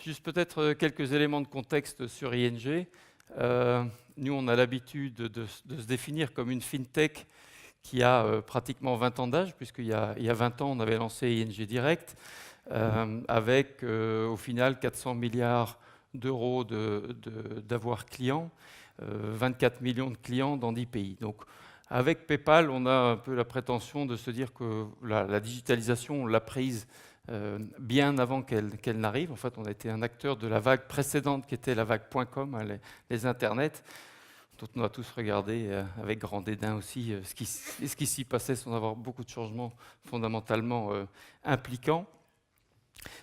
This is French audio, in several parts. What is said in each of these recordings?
Juste peut-être quelques éléments de contexte sur ING. Nous, on a l'habitude de se définir comme une fintech qui a pratiquement 20 ans d'âge, puisqu'il y a 20 ans, on avait lancé ING Direct, avec au final 400 milliards d'euros d'avoir clients, 24 millions de clients dans 10 pays. Donc, avec PayPal, on a un peu la prétention de se dire que la digitalisation, on l'a prise bien avant qu'elle n'arrive. En fait, on a été un acteur de la vague précédente qui était la vague .com, hein, les internets, dont on a tous regardé avec grand dédain aussi ce qui s'y passait sans avoir beaucoup de changements fondamentalement impliquants.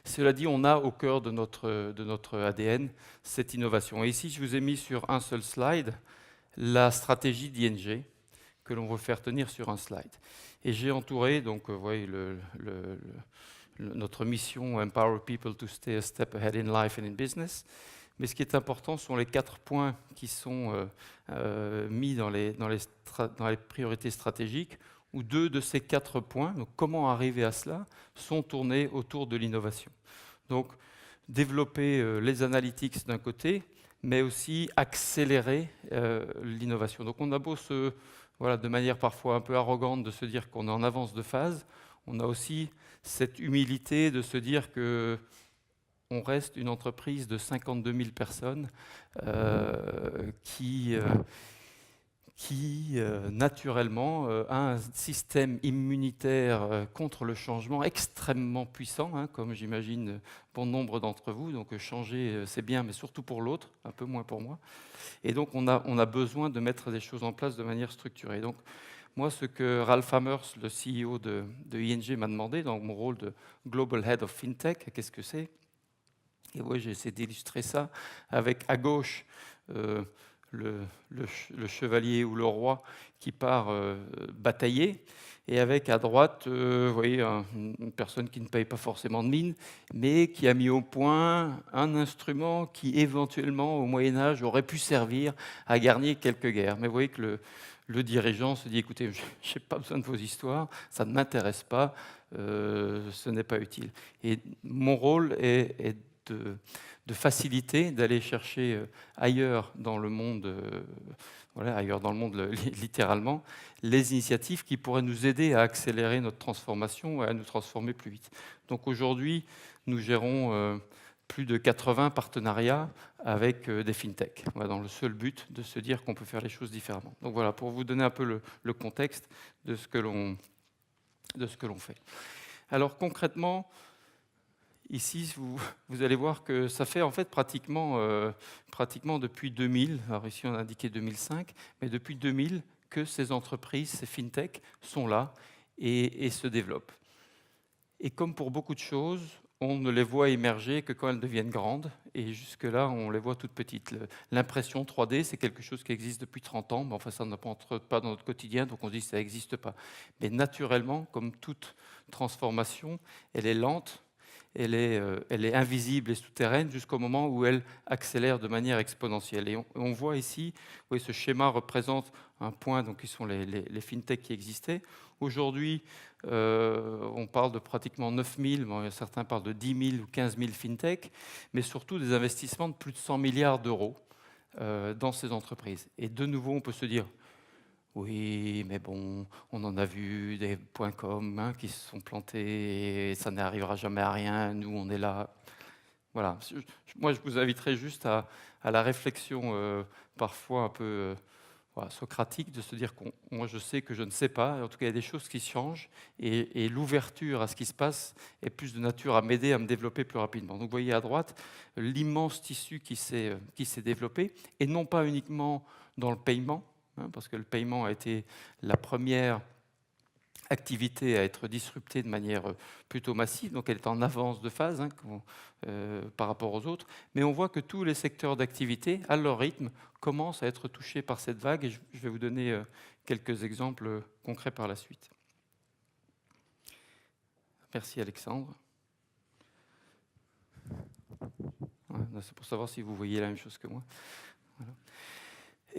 Cela dit, on a au cœur de notre ADN cette innovation. Et ici, je vous ai mis sur un seul slide la stratégie d'ING que l'on veut faire tenir sur un slide. Et j'ai entouré, donc vous voyez notre mission, Empower people to stay a step ahead in life and in business. Mais ce qui est important sont les 4 points qui sont mis dans les priorités stratégiques, où 2 de ces 4 points, donc comment arriver à cela, sont tournés autour de l'innovation. Donc, développer les analytics d'un côté, mais aussi accélérer l'innovation. Donc, on a beau de manière parfois un peu arrogante de se dire qu'on est en avance de phase, on a aussi cette humilité de se dire que on reste une entreprise de 52 000 personnes qui naturellement a un système immunitaire contre le changement extrêmement puissant, hein, comme j'imagine bon nombre d'entre vous. Donc changer, c'est bien, mais surtout pour l'autre, un peu moins pour moi. Et donc on a besoin de mettre des choses en place de manière structurée. Donc moi, ce que Ralph Hammers, le CEO de ING, m'a demandé dans mon rôle de Global Head of FinTech, qu'est-ce que c'est? Et oui, j'ai essayé d'illustrer ça avec à gauche le chevalier ou le roi qui part batailler, et avec à droite, vous voyez, une personne qui ne paye pas forcément de mine, mais qui a mis au point un instrument qui éventuellement, au Moyen-Âge, aurait pu servir à gagner quelques guerres. Mais vous voyez que le dirigeant se dit, écoutez, je n'ai pas besoin de vos histoires, ça ne m'intéresse pas, ce n'est pas utile. Et mon rôle est de faciliter, d'aller chercher ailleurs dans le monde, ailleurs dans le monde littéralement, les initiatives qui pourraient nous aider à accélérer notre transformation et à nous transformer plus vite. Donc aujourd'hui, nous gérons plus de 80 partenariats avec des fintechs, dans le seul but de se dire qu'on peut faire les choses différemment. Donc voilà, pour vous donner un peu le contexte de ce que l'on fait. Alors concrètement, ici, vous allez voir que ça fait en fait pratiquement depuis 2000, alors ici on a indiqué 2005, mais depuis 2000 que ces entreprises, ces fintechs, sont là et se développent. Et comme pour beaucoup de choses, on ne les voit émerger que quand elles deviennent grandes, et jusque-là, on les voit toutes petites. L'impression 3D, c'est quelque chose qui existe depuis 30 ans, mais enfin, ça n'entre pas dans notre quotidien, donc on se dit que ça n'existe pas. Mais naturellement, comme toute transformation, elle est lente, elle est invisible et souterraine jusqu'au moment où elle accélère de manière exponentielle. Et on voit ici, oui, ce schéma représente un point, donc qui sont les fintechs qui existaient. Aujourd'hui, on parle de pratiquement 9 000, bon, certains parlent de 10 000 ou 15 000 fintechs, mais surtout des investissements de plus de 100 milliards d'euros dans ces entreprises. Et de nouveau, on peut se dire, oui, mais bon, on en a vu des .com hein, qui se sont plantés et ça n'arrivera jamais à rien, nous on est là. Voilà, moi je vous inviterai juste à la réflexion parfois un peu socratique de se dire moi je sais que je ne sais pas, en tout cas il y a des choses qui changent et l'ouverture à ce qui se passe est plus de nature à m'aider à me développer plus rapidement. Donc vous voyez à droite l'immense tissu qui s'est développé et non pas uniquement dans le paiement, parce que le paiement a été la première activité à être disruptée de manière plutôt massive, donc elle est en avance de phase par rapport aux autres, mais on voit que tous les secteurs d'activité, à leur rythme, commencent à être touchés par cette vague, et je vais vous donner quelques exemples concrets par la suite. Merci Alexandre. Voilà, c'est pour savoir si vous voyez la même chose que moi. Voilà.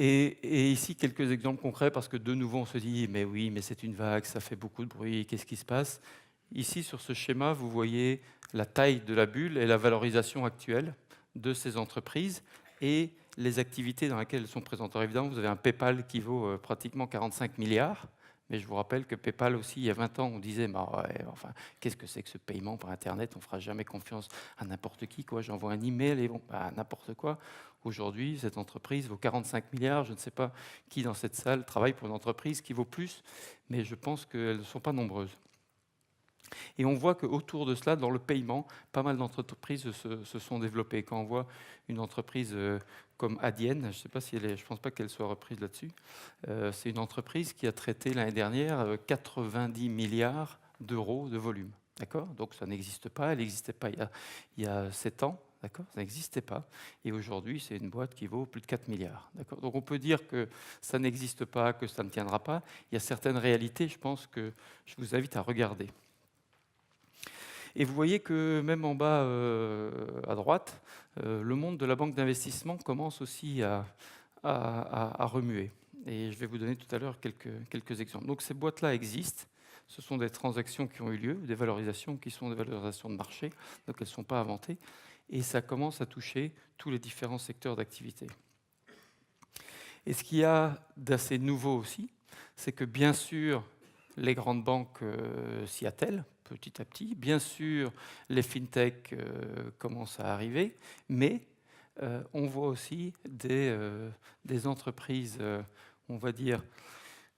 Et ici, quelques exemples concrets, parce que de nouveau, on se dit, mais oui, mais c'est une vague, ça fait beaucoup de bruit, qu'est-ce qui se passe? Ici, sur ce schéma, vous voyez la taille de la bulle et la valorisation actuelle de ces entreprises et les activités dans lesquelles elles sont présentes. Alors évidemment, vous avez un PayPal qui vaut pratiquement 45 milliards, mais je vous rappelle que PayPal aussi, il y a 20 ans, on disait bah ouais, enfin, qu'est-ce que c'est que ce paiement par Internet? On ne fera jamais confiance à n'importe qui. J'envoie un email et bon, bah, n'importe quoi. Aujourd'hui, cette entreprise vaut 45 milliards. Je ne sais pas qui dans cette salle travaille pour une entreprise qui vaut plus, mais je pense qu'elles ne sont pas nombreuses. Et on voit qu'autour de cela, dans le paiement, pas mal d'entreprises se sont développées. Quand on voit une entreprise comme Adyen, je ne sais pas si je ne pense pas qu'elle soit reprise là-dessus, c'est une entreprise qui a traité l'année dernière 90 milliards d'euros de volume. D'accord? Donc ça n'existe pas, elle n'existait pas il y a 7 ans. D'accord? Ça n'existait pas. Et aujourd'hui, c'est une boîte qui vaut plus de 4 milliards. D'accord? Donc on peut dire que ça n'existe pas, que ça ne tiendra pas. Il y a certaines réalités, je pense, que je vous invite à regarder. Et vous voyez que même en bas à droite, le monde de la banque d'investissement commence aussi à remuer. Et je vais vous donner tout à l'heure quelques exemples. Donc ces boîtes-là existent. Ce sont des transactions qui ont eu lieu, des valorisations qui sont des valorisations de marché, donc elles ne sont pas inventées. Et ça commence à toucher tous les différents secteurs d'activité. Et ce qu'il y a d'assez nouveau aussi, c'est que bien sûr, les grandes banques s'y attellent petit à petit. Bien sûr, les fintechs commencent à arriver, mais on voit aussi des entreprises, on va dire,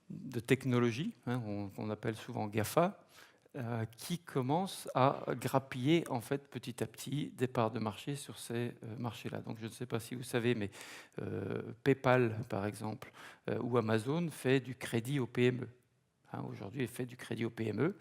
de technologie, hein, qu'on appelle souvent GAFA, qui commencent à grappiller en fait petit à petit des parts de marché sur ces marchés-là. Donc je ne sais pas si vous savez, mais PayPal par exemple ou Amazon fait du crédit aux PME. Hein, aujourd'hui, elle fait du crédit aux PME.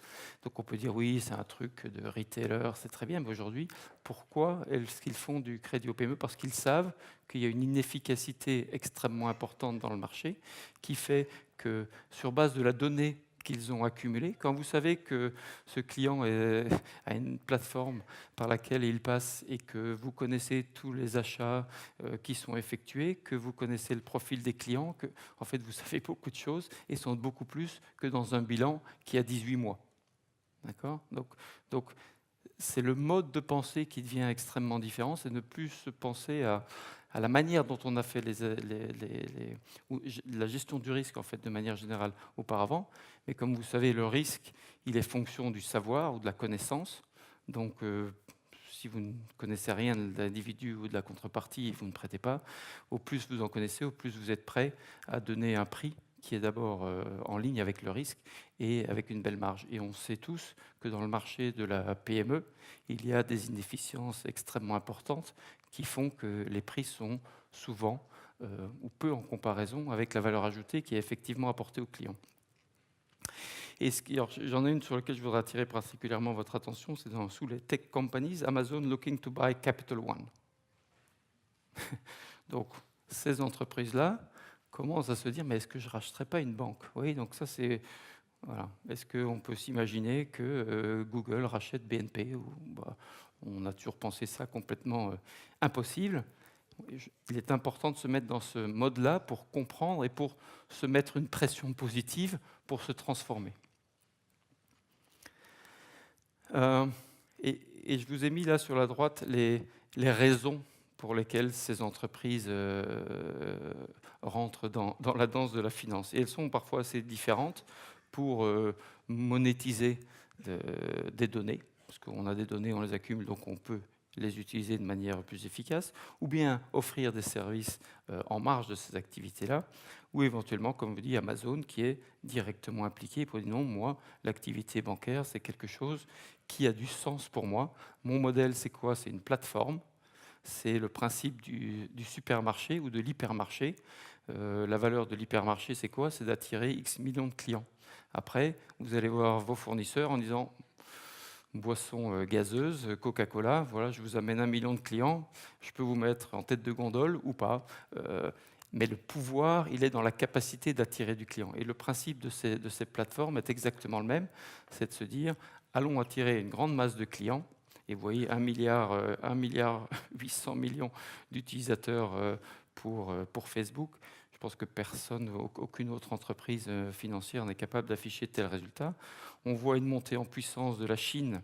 Donc on peut dire oui, c'est un truc de retailer, c'est très bien. Mais aujourd'hui, pourquoi est-ce qu'ils font du crédit aux PME? Parce qu'ils savent qu'il y a une inefficacité extrêmement importante dans le marché qui fait que sur base de la donnée qu'ils ont accumulée, quand vous savez que ce client a une plateforme par laquelle il passe et que vous connaissez tous les achats qui sont effectués, que vous connaissez le profil des clients, que en fait vous savez beaucoup de choses et sont beaucoup plus que dans un bilan qui a 18 mois. D'accord? Donc c'est le mode de pensée qui devient extrêmement différent, c'est ne plus se penser à la manière dont on a fait la gestion du risque en fait de manière générale auparavant. Mais comme vous savez, le risque, il est fonction du savoir ou de la connaissance. Donc si vous ne connaissez rien de l'individu ou de la contrepartie, vous ne prêtez pas. Au plus vous en connaissez, au plus vous êtes prêt à donner un prix qui est d'abord en ligne avec le risque et avec une belle marge. Et on sait tous que dans le marché de la PME, il y a des inefficiences extrêmement importantes qui font que les prix sont souvent ou peu en comparaison avec la valeur ajoutée qui est effectivement apportée aux clients. Et j'en ai une sur laquelle je voudrais attirer particulièrement votre attention, c'est sous les tech companies, Amazon looking to buy Capital One. Donc, ces entreprises-là commencent à se dire, mais est-ce que je ne rachèterais pas une banque? Oui, donc ça c'est... Voilà. Est-ce qu'on peut s'imaginer que Google rachète BNP on a toujours pensé ça complètement impossible. Il est important de se mettre dans ce mode-là pour comprendre et pour se mettre une pression positive pour se transformer. Et je vous ai mis là sur la droite les raisons pour lesquelles ces entreprises rentrent dans la danse de la finance. Et elles sont parfois assez différentes pour monétiser des données, parce qu'on a des données, on les accumule, donc on peut les utiliser de manière plus efficace, ou bien offrir des services en marge de ces activités-là, ou éventuellement, comme vous dit, Amazon, qui est directement impliqué pour dire non, moi, l'activité bancaire, c'est quelque chose qui a du sens pour moi. Mon modèle, c'est quoi? C'est une plateforme. C'est le principe du supermarché ou de l'hypermarché. La valeur de l'hypermarché, c'est quoi? C'est d'attirer X millions de clients. Après, vous allez voir vos fournisseurs en disant boisson gazeuse, Coca-Cola, voilà, je vous amène 1 million de clients, je peux vous mettre en tête de gondole ou pas. Mais le pouvoir, il est dans la capacité d'attirer du client. Et le principe de ces plateformes est exactement le même, c'est de se dire, allons attirer une grande masse de clients. Et vous voyez, 1 milliard 800 millions d'utilisateurs pour Facebook. Je pense que aucune autre entreprise financière n'est capable d'afficher de tels résultats. On voit une montée en puissance de la Chine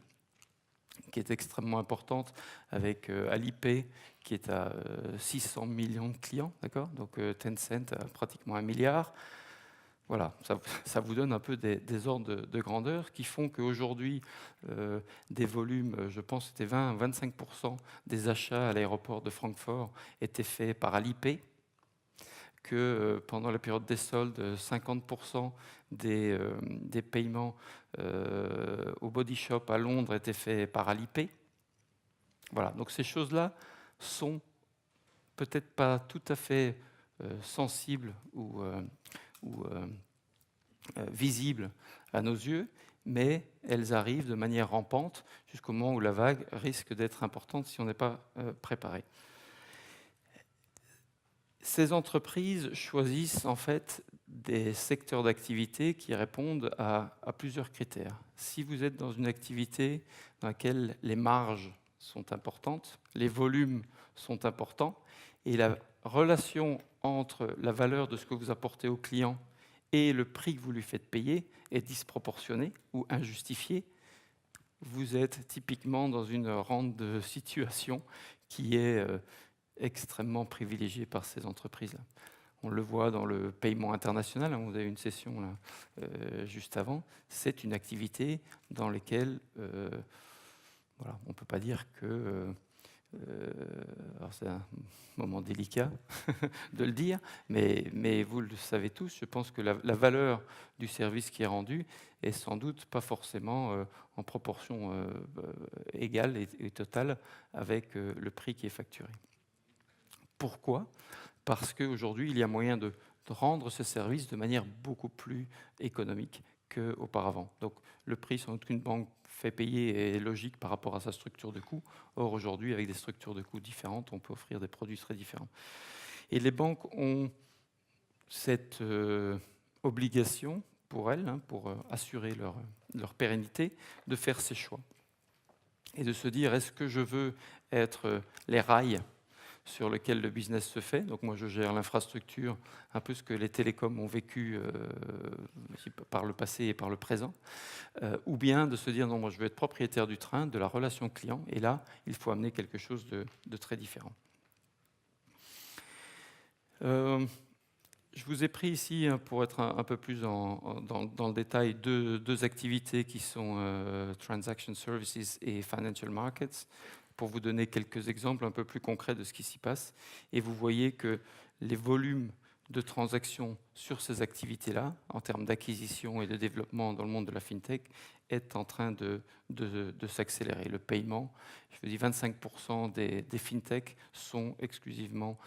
qui est extrêmement importante, avec Alipay qui est à 600 millions de clients, d'accord. Donc Tencent a pratiquement 1 milliard. Voilà, ça vous donne un peu des ordres de grandeur qui font qu'aujourd'hui, des volumes, je pense que c'était 20-25% des achats à l'aéroport de Francfort étaient faits par Alipay, que pendant la période des soldes, 50% des paiements au Body Shop à Londres étaient faits par Alipay. Voilà, donc ces choses-là sont peut-être pas tout à fait sensibles ou visibles à nos yeux, mais elles arrivent de manière rampante jusqu'au moment où la vague risque d'être importante si on n'est pas préparé. Ces entreprises choisissent en fait des secteurs d'activité qui répondent à plusieurs critères. Si vous êtes dans une activité dans laquelle les marges sont importantes, les volumes sont importants, et la relation entre la valeur de ce que vous apportez au client et le prix que vous lui faites payer est disproportionnée ou injustifiée, vous êtes typiquement dans une rente de situation qui est extrêmement privilégiée par ces entreprises-là. On le voit dans le paiement international, hein, vous avez une session là, juste avant, c'est une activité dans laquelle voilà, on ne peut pas dire que... alors c'est un moment délicat de le dire, mais vous le savez tous, je pense que la valeur du service qui est rendu est sans doute pas forcément en proportion égale et totale avec le prix qui est facturé. Pourquoi ? Parce qu'aujourd'hui, il y a moyen de rendre ce service de manière beaucoup plus économique qu'auparavant. Donc le prix, sans doute qu'une banque fait payer est logique par rapport à sa structure de coût. Or, aujourd'hui, avec des structures de coûts différentes, on peut offrir des produits très différents. Et les banques ont cette obligation pour elles, hein, pour assurer leur pérennité, de faire ces choix. Et de se dire, est-ce que je veux être les rails sur lequel le business se fait. Donc moi, je gère l'infrastructure, un peu ce que les télécoms ont vécu par le passé et par le présent. Ou bien de se dire, non, moi, je veux être propriétaire du train, de la relation client. Et là, il faut amener quelque chose de très différent. Je vous ai pris ici, pour être un peu plus dans le détail, deux activités qui sont Transaction Services et Financial Markets, pour vous donner quelques exemples un peu plus concrets de ce qui s'y passe. Et vous voyez que les volumes de transactions sur ces activités-là, en termes d'acquisition et de développement dans le monde de la FinTech, est en train de s'accélérer. Le paiement, je vous dis 25% des FinTech sont exclusivement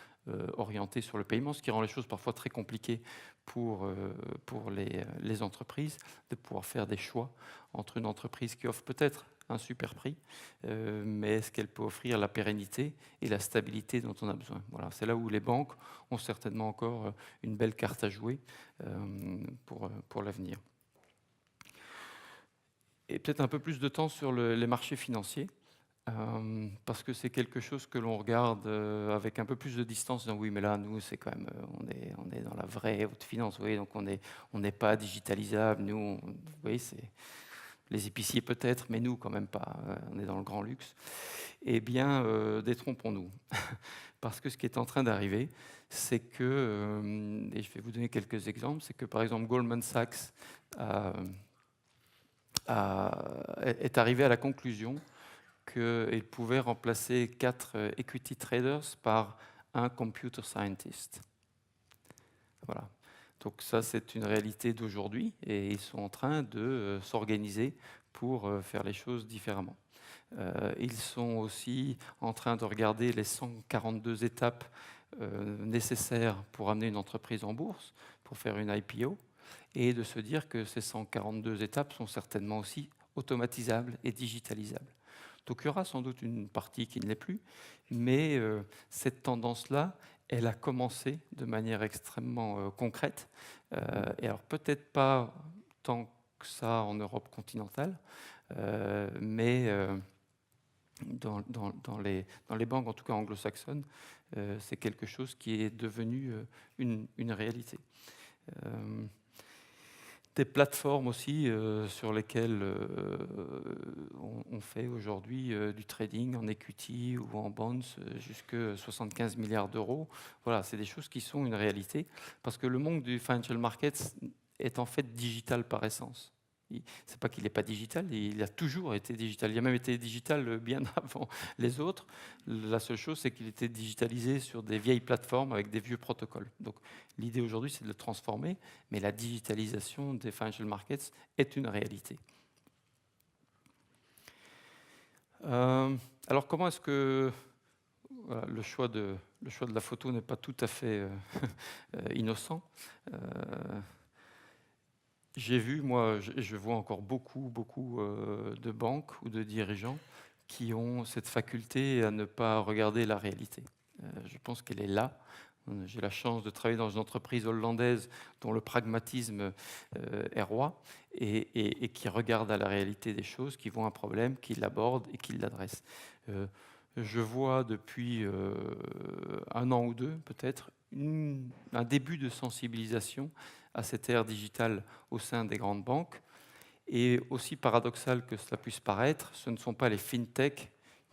orientés sur le paiement, ce qui rend les choses parfois très compliquées pour les entreprises, de pouvoir faire des choix entre une entreprise qui offre peut-être un super prix, mais est-ce qu'elle peut offrir la pérennité et la stabilité dont on a besoin. Voilà, c'est là où les banques ont certainement encore une belle carte à jouer pour l'avenir. Et peut-être un peu plus de temps sur les marchés financiers, parce que c'est quelque chose que l'on regarde avec un peu plus de distance. Oui, mais là, nous, c'est quand même, on est dans la vraie haute finance, vous voyez, donc on n'est pas digitalisable. Nous, vous voyez, c'est... Les épiciers peut-être, mais nous quand même pas, on est dans le grand luxe. Eh bien, détrompons-nous. Parce que ce qui est en train d'arriver, c'est que, et je vais vous donner quelques exemples, c'est que par exemple Goldman Sachs est arrivé à la conclusion qu'il pouvait remplacer 4 equity traders par un computer scientist. Voilà. Donc ça, c'est une réalité d'aujourd'hui et ils sont en train de s'organiser pour faire les choses différemment. Ils sont aussi en train de regarder les 142 étapes nécessaires pour amener une entreprise en bourse, pour faire une IPO, et de se dire que ces 142 étapes sont certainement aussi automatisables et digitalisables. Donc il y aura sans doute une partie qui ne l'est plus, mais cette tendance-là, elle a commencé de manière extrêmement concrète, et alors peut-être pas tant que ça en Europe continentale, mais dans les banques, en tout cas anglo-saxonnes, c'est quelque chose qui est devenu une réalité. Des plateformes aussi sur lesquelles on fait aujourd'hui du trading en equity ou en bonds jusqu'à 75 milliards d'euros. Voilà, c'est des choses qui sont une réalité parce que le monde du financial markets est en fait digital par essence. C'est pas qu'il n'est pas digital, il a toujours été digital. Il a même été digital bien avant les autres. La seule chose, c'est qu'il était digitalisé sur des vieilles plateformes avec des vieux protocoles. Donc l'idée aujourd'hui, c'est de le transformer, mais la digitalisation des financial markets est une réalité. Alors comment est-ce que voilà, le choix de la photo n'est pas tout à fait innocent. J'ai vu, moi, je vois encore beaucoup de banques ou de dirigeants qui ont cette faculté à ne pas regarder la réalité. Je pense qu'elle est là. J'ai la chance de travailler dans une entreprise hollandaise dont le pragmatisme est roi et qui regarde à la réalité des choses, qui voit un problème, qui l'aborde et qui l'adresse. Je vois depuis un an ou deux, peut-être, un début de sensibilisation à cette ère digitale au sein des grandes banques. Et aussi paradoxal que cela puisse paraître, ce ne sont pas les fintechs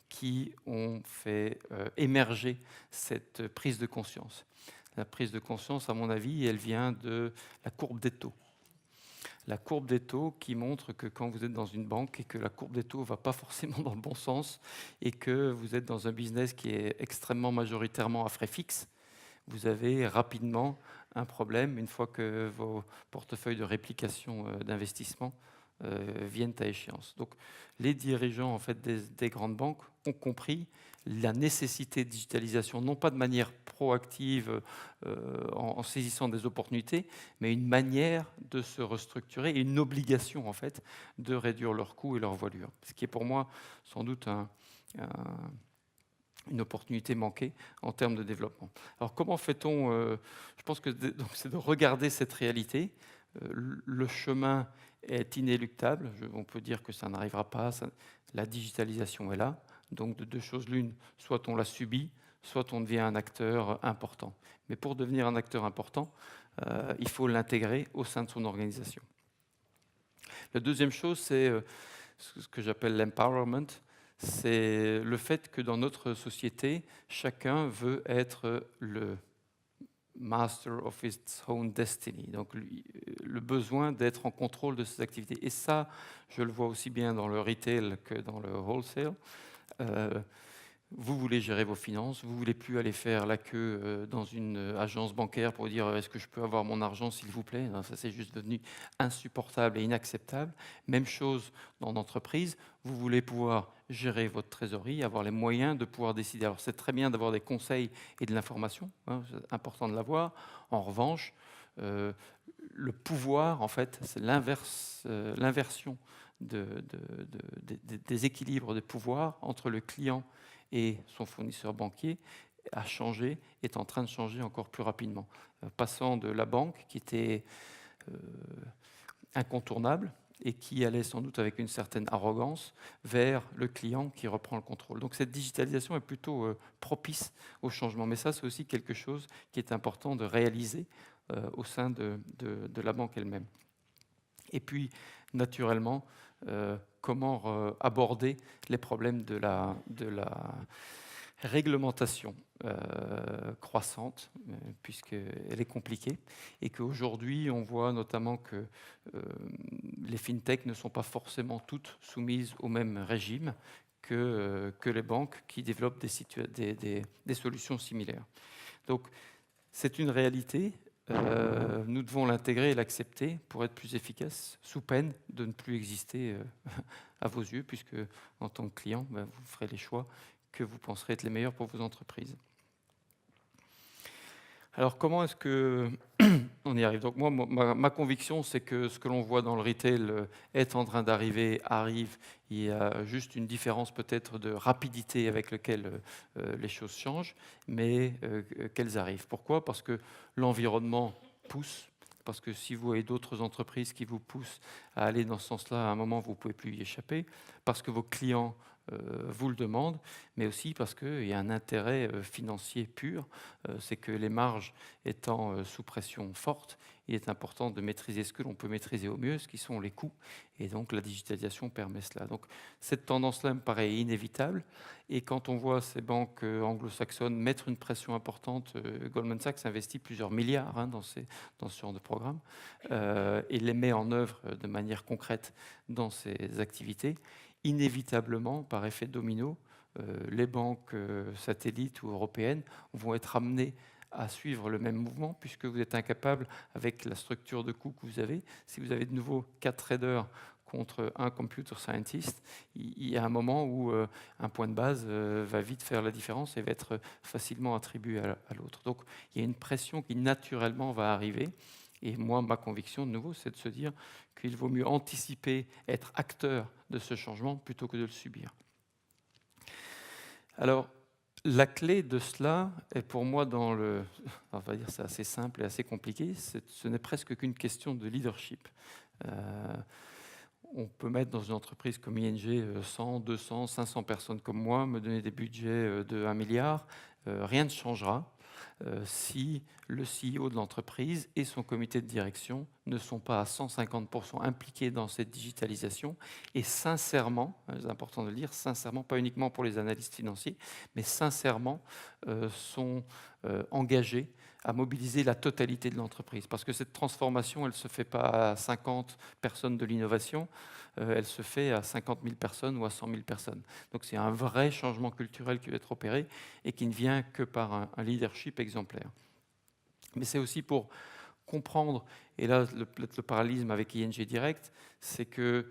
qui ont fait émerger cette prise de conscience. La prise de conscience, à mon avis, elle vient de la courbe des taux. La courbe des taux qui montre que quand vous êtes dans une banque et que la courbe des taux ne va pas forcément dans le bon sens et que vous êtes dans un business qui est extrêmement majoritairement à frais fixes, vous avez rapidement un problème une fois que vos portefeuilles de réplication d'investissement viennent à échéance. Donc, les dirigeants en fait, des grandes banques ont compris la nécessité de digitalisation, non pas de manière proactive en saisissant des opportunités, mais une manière de se restructurer et une obligation en fait de réduire leurs coûts et leurs voilures. Ce qui est pour moi sans doute une opportunité manquée en termes de développement. Alors comment fait-on Je pense que c'est de regarder cette réalité. Le chemin est inéluctable. On peut dire que ça n'arrivera pas. La digitalisation est là. Donc de deux choses l'une, soit on la subit, soit on devient un acteur important. Mais pour devenir un acteur important, il faut l'intégrer au sein de son organisation. La deuxième chose, c'est ce que j'appelle l'empowerment. C'est le fait que dans notre société, chacun veut être le master of its own destiny, donc le besoin d'être en contrôle de ses activités. Et ça, je le vois aussi bien dans le retail que dans le wholesale. Vous voulez gérer vos finances, vous ne voulez plus aller faire la queue dans une agence bancaire pour dire est-ce que je peux avoir mon argent s'il vous plaît. Non, ça c'est juste devenu insupportable et inacceptable. Même chose dans l'entreprise, vous voulez pouvoir gérer votre trésorerie, avoir les moyens de pouvoir décider. Alors c'est très bien d'avoir des conseils et de l'information, hein, c'est important de l'avoir. En revanche, le pouvoir, en fait, c'est l'inversion des équilibres de pouvoir entre le client et son fournisseur banquier a changé, est en train de changer encore plus rapidement. Passant de la banque qui était incontournable et qui allait sans doute avec une certaine arrogance vers le client qui reprend le contrôle. Donc cette digitalisation est plutôt propice au changement. Mais ça, c'est aussi quelque chose qui est important de réaliser au sein de la banque elle-même. Et puis, naturellement, comment aborder les problèmes de la réglementation croissante, puisqu'elle est compliquée, et qu'aujourd'hui, on voit notamment que les fintechs ne sont pas forcément toutes soumises au même régime que les banques qui développent des solutions similaires. Donc, c'est une réalité. Nous devons l'intégrer et l'accepter pour être plus efficace, sous peine de ne plus exister à vos yeux, puisque en tant que client, vous ferez les choix que vous penserez être les meilleurs pour vos entreprises. Alors comment est-ce qu'on y arrive? Donc moi, ma conviction, c'est que ce que l'on voit dans le retail est en train d'arriver, arrive. Il y a juste une différence peut-être de rapidité avec laquelle les choses changent, mais qu'elles arrivent. Pourquoi? Parce que l'environnement pousse. Parce que si vous avez d'autres entreprises qui vous poussent à aller dans ce sens-là, à un moment, vous ne pouvez plus y échapper. Parce que vos clients vous le demande, mais aussi parce qu'il y a un intérêt financier pur. C'est que les marges étant sous pression forte, il est important de maîtriser ce que l'on peut maîtriser au mieux, ce qui sont les coûts, et donc la digitalisation permet cela. Donc cette tendance-là me paraît inévitable, et quand on voit ces banques anglo-saxonnes mettre une pression importante, Goldman Sachs investit plusieurs milliards dans ce genre de programme, et les met en œuvre de manière concrète dans ses activités, inévitablement, par effet domino, les banques satellites ou européennes vont être amenées à suivre le même mouvement, puisque vous êtes incapable, avec la structure de coûts que vous avez, si vous avez de nouveau 4 traders contre un computer scientist, il y a un moment où un point de base va vite faire la différence et va être facilement attribué à l'autre. Donc il y a une pression qui naturellement va arriver. Et moi, ma conviction, de nouveau, c'est de se dire qu'il vaut mieux anticiper, être acteur de ce changement plutôt que de le subir. Alors, la clé de cela est pour moi on va dire c'est assez simple et assez compliqué, ce n'est presque qu'une question de leadership. On peut mettre dans une entreprise comme ING 100, 200, 500 personnes comme moi, me donner des budgets de 1 milliard, rien ne changera si le CEO de l'entreprise et son comité de direction ne sont pas à 150% impliqués dans cette digitalisation et sincèrement, c'est important de le dire, sincèrement, pas uniquement pour les analystes financiers, mais sincèrement sont engagés à mobiliser la totalité de l'entreprise. Parce que cette transformation, elle ne se fait pas à 50 personnes de l'innovation, elle se fait à 50 000 personnes ou à 100 000 personnes. Donc c'est un vrai changement culturel qui va être opéré et qui ne vient que par un leadership exemplaire. Mais c'est aussi pour comprendre, et là le parallélisme avec ING Direct, c'est que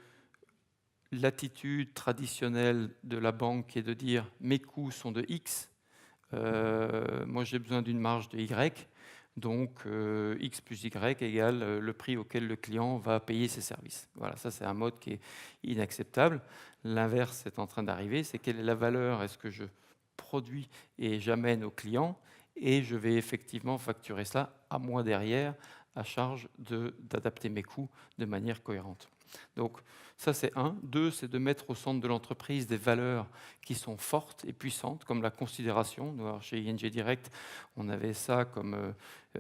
l'attitude traditionnelle de la banque est de dire mes coûts sont de X, moi j'ai besoin d'une marge de Y, donc X plus Y égale le prix auquel le client va payer ses services. Voilà, ça c'est un mode qui est inacceptable. L'inverse est en train d'arriver, c'est quelle est la valeur est-ce que je produis et j'amène au client, et je vais effectivement facturer ça à moi derrière, à charge d'adapter mes coûts de manière cohérente. Donc ça c'est un. Deux, c'est de mettre au centre de l'entreprise des valeurs qui sont fortes et puissantes, comme la considération. Alors, chez ING Direct, on avait ça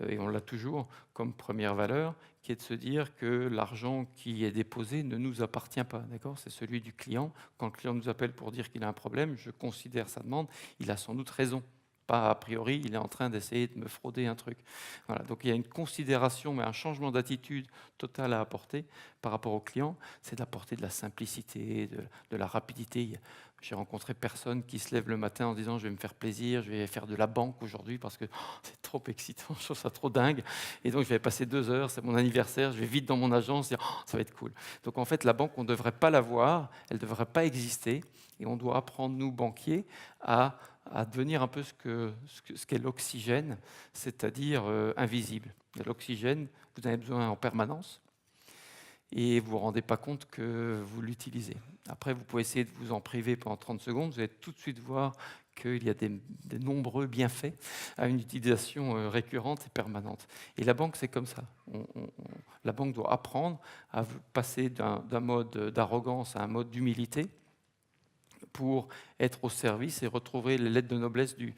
et on l'a toujours, comme première valeur, qui est de se dire que l'argent qui est déposé ne nous appartient pas. D'accord ? C'est celui du client. Quand le client nous appelle pour dire qu'il a un problème, je considère sa demande, il a sans doute raison. Pas a priori, il est en train d'essayer de me frauder un truc. Voilà, donc il y a une considération, mais un changement d'attitude total à apporter par rapport au client. C'est d'apporter de la simplicité, de la rapidité. J'ai rencontré personne qui se lève le matin en disant je vais me faire plaisir, je vais faire de la banque aujourd'hui parce que c'est trop excitant, je trouve ça trop dingue. Et donc je vais passer 2 heures, c'est mon anniversaire, je vais vite dans mon agence, dire ça va être cool. Donc en fait la banque, on ne devrait pas l'avoir, elle ne devrait pas exister. Et on doit apprendre, nous, banquiers, à devenir un peu ce qu'est l'oxygène, c'est-à-dire invisible. L'oxygène, vous en avez besoin en permanence et vous ne vous rendez pas compte que vous l'utilisez. Après, vous pouvez essayer de vous en priver pendant 30 secondes, vous allez tout de suite voir qu'il y a des nombreux bienfaits à une utilisation récurrente et permanente. Et la banque, c'est comme ça. La banque doit apprendre à passer d'un mode d'arrogance à un mode d'humilité, pour être au service et retrouver les lettres de noblesse du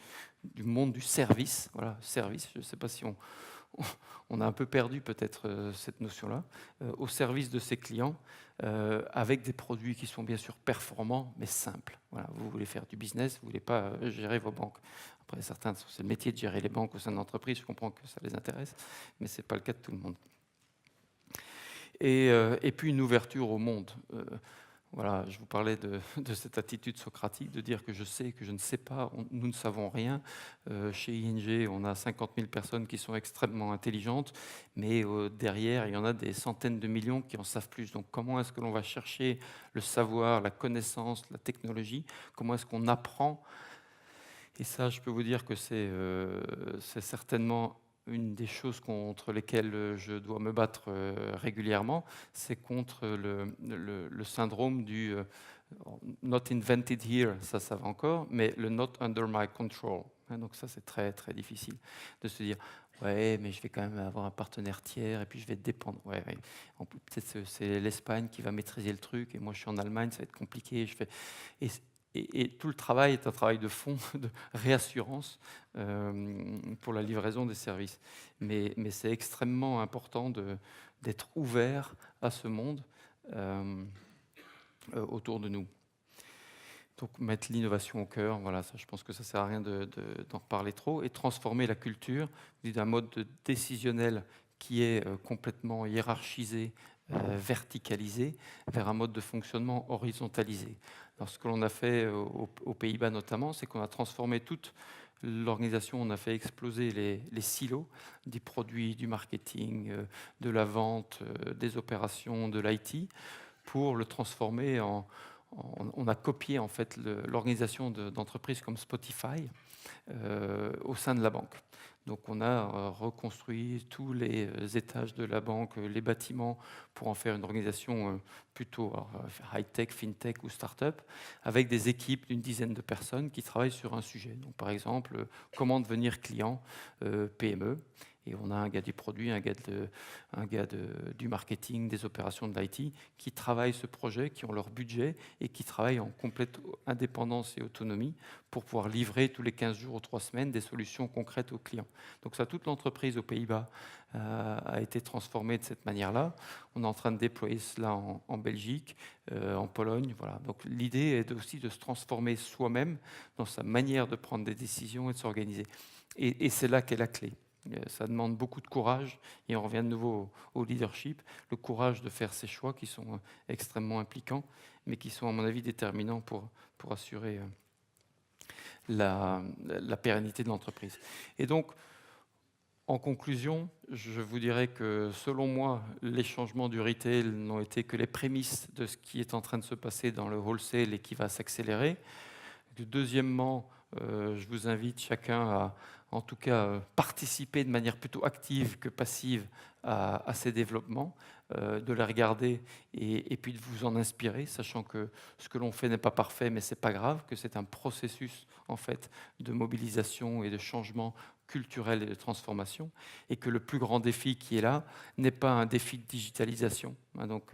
monde du service. Voilà, service, je ne sais pas si on a un peu perdu peut-être cette notion-là, au service de ses clients, avec des produits qui sont bien sûr performants, mais simples. Voilà, vous voulez faire du business, vous ne voulez pas gérer vos banques. Après, certains, c'est le métier de gérer les banques au sein de l'entreprise, je comprends que ça les intéresse, mais ce n'est pas le cas de tout le monde. Et puis une ouverture au monde. Voilà, je vous parlais de cette attitude socratique, de dire que je sais, que je ne sais pas, nous ne savons rien. Chez ING, on a 50 000 personnes qui sont extrêmement intelligentes, mais derrière, il y en a des centaines de millions qui en savent plus. Donc comment est-ce que l'on va chercher le savoir, la connaissance, la technologie? Comment est-ce qu'on apprend? Et ça, je peux vous dire que c'est certainement une des choses contre lesquelles je dois me battre régulièrement, c'est contre le syndrome du not invented here, ça va encore, mais le not under my control. Donc ça, c'est très, très difficile de se dire ouais, mais je vais quand même avoir un partenaire tiers et puis je vais dépendre. Ouais. Peut-être c'est l'Espagne qui va maîtriser le truc et moi je suis en Allemagne, ça va être compliqué. Et tout le travail est un travail de fond, de réassurance pour la livraison des services. Mais c'est extrêmement important d'être ouvert à ce monde autour de nous. Donc mettre l'innovation au cœur, voilà, ça, je pense que ça ne sert à rien d'en reparler trop, et transformer la culture d'un mode décisionnel qui est complètement hiérarchisé, verticalisé, vers un mode de fonctionnement horizontalisé. Alors, ce que l'on a fait aux Pays-Bas notamment, c'est qu'on a transformé toute l'organisation, on a fait exploser les silos des produits, du marketing, de la vente, des opérations, de l'IT, pour le transformer on a copié en fait l'organisation d'entreprises comme Spotify au sein de la banque. Donc on a reconstruit tous les étages de la banque, les bâtiments, pour en faire une organisation plutôt high-tech, fintech ou start-up, avec des équipes d'une dizaine de personnes qui travaillent sur un sujet. Donc par exemple, comment devenir client PME. Et on a un gars du produit, un gars du marketing, des opérations de l'IT, qui travaillent ce projet, qui ont leur budget et qui travaillent en complète indépendance et autonomie pour pouvoir livrer tous les 15 jours ou 3 semaines des solutions concrètes aux clients. Donc ça, toute l'entreprise aux Pays-Bas a été transformée de cette manière-là. On est en train de déployer cela en Belgique, en Pologne. Voilà. Donc l'idée est aussi de se transformer soi-même dans sa manière de prendre des décisions et de s'organiser. Et c'est là qu'est la clé. Ça demande beaucoup de courage, et on revient de nouveau au leadership, le courage de faire ces choix qui sont extrêmement impliquants, mais qui sont à mon avis déterminants pour assurer la pérennité de l'entreprise. Et donc, en conclusion, je vous dirais que selon moi, les changements du retail n'ont été que les prémices de ce qui est en train de se passer dans le wholesale et qui va s'accélérer. Deuxièmement, je vous invite chacun à, en tout cas, participer de manière plutôt active que passive à ces développements, de les regarder et puis de vous en inspirer, sachant que ce que l'on fait n'est pas parfait, mais ce n'est pas grave, que c'est un processus en fait de mobilisation et de changement culturel et de transformation, et que le plus grand défi qui est là n'est pas un défi de digitalisation. Donc,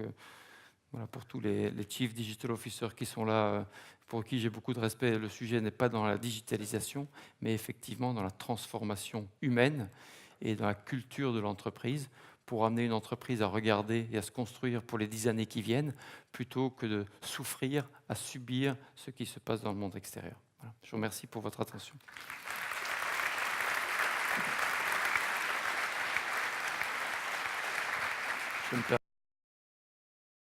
voilà, pour tous les Chief Digital Officers qui sont là, pour qui j'ai beaucoup de respect, le sujet n'est pas dans la digitalisation, mais effectivement dans la transformation humaine et dans la culture de l'entreprise, pour amener une entreprise à regarder et à se construire pour les 10 années qui viennent, plutôt que de souffrir, à subir ce qui se passe dans le monde extérieur. Voilà. Je vous remercie pour votre attention. Je me